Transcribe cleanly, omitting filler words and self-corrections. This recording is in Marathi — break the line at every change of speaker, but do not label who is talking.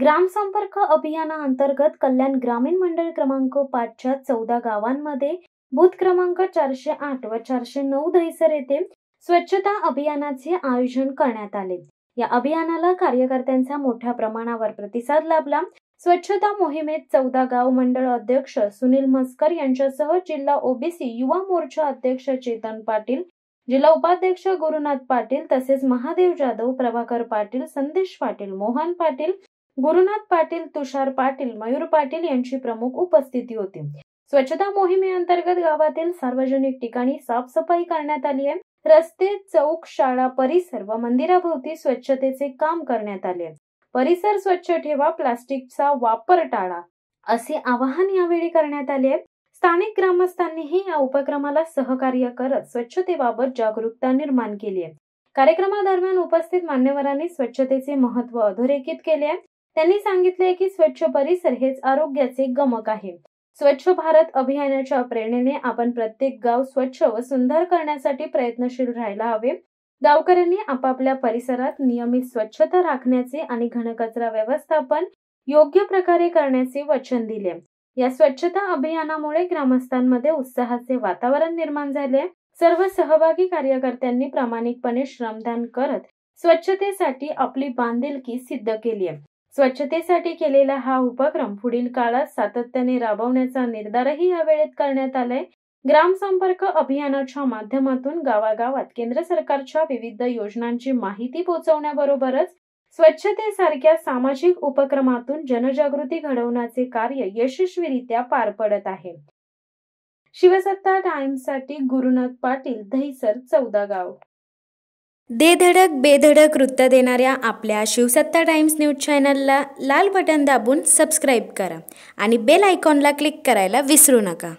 ग्रामसंपर्क अभियानाअंतर्गत कल्याण ग्रामीण मंडळ क्रमांक 5च्या 14 गावांमध्ये बूथ क्रमांक 408 व 409 दहिसर येथे स्वच्छता अभियानाचे आयोजन करण्यात आले। या अभियानाला कार्यकर्त्यांचा मोठ्या प्रमाणावर प्रतिसाद लाभला। स्वच्छता मोहिमेत 14 गाव मंडळ अध्यक्ष सुनील म्हसकर यांच्यासह जिल्हा ओबीसी युवा मोर्चा अध्यक्ष चेतन पाटील, जिल्हा उपाध्यक्ष गुरुनाथ पाटील तसेच महादेव जाधव, प्रभाकर पाटील, संदेश पाटील, मोहन पाटील, गुरुनाथ पाटील, तुषार पाटील, मयूर पाटील यांची प्रमुख उपस्थिती होती। स्वच्छता मोहिमेअंतर्गत गावातील सार्वजनिक ठिकाणी साफसफाई करण्यात आली आहे। रस्ते, चौक, शाळा परिसर व मंदिराभोवती स्वच्छतेचे काम करण्यात आले। परिसर स्वच्छ ठेवा, प्लास्टिकचा वापर टाळा असे आवाहन यावेळी करण्यात आले। स्थानिक ग्रामस्थांनीही या उपक्रमाला सहकार्य करत स्वच्छतेबाबत जागरूकता निर्माण केली आहे। कार्यक्रमादरम्यान उपस्थित मान्यवरांनी स्वच्छतेचे महत्त्व अधोरेखित केले। त्यांनी सांगितले की स्वच्छ परिसर हेच आरोग्याचे गमक आहे। स्वच्छ भारत अभियानाच्या प्रेरणेने आपण प्रत्येक गाव स्वच्छ व सुंदर करण्यासाठी प्रयत्नशील राहायला हवे। गावकऱ्यांनी आपापल्या परिसरात नियमित स्वच्छता राखण्याचे आणि घनकचरा व्यवस्थापन योग्य प्रकारे करण्याचे वचन दिले। या स्वच्छता अभियानामुळे ग्रामस्थांमध्ये उत्साहाचे वातावरण निर्माण झाले। सर्व सहभागी कार्यकर्त्यांनी प्रामाणिकपणे श्रमदान करत स्वच्छतेसाठी आपली बांधिलकी सिद्ध केली आहे। स्वच्छतेसाठी केलेला हा उपक्रम पुढील काळात सातत्याने राबवण्याचा निर्धारही या वेळेत करण्यात आलाय। ग्रामसंपर्क अभियानाच्या माध्यमातून गावागावात केंद्र सरकारच्या विविध योजनांची माहिती पोहोचवण्याबरोबरच स्वच्छतेसारख्या सामाजिक उपक्रमातून जनजागृती घडवण्याचे कार्य यशस्वीरित्या पार पडत आहे। शिवसत्ता टाइम्ससाठी गुरुनाथ पाटील, दहिसर 14 गाव।
दे धडक बेधडक वृत्त देणाऱ्या आपल्या शिवसत्ता टाइम्स न्यूज चॅनलला लाल बटन दाबून सबस्क्राईब करा आणि बेल आयकॉनला क्लिक करायला विसरू नका।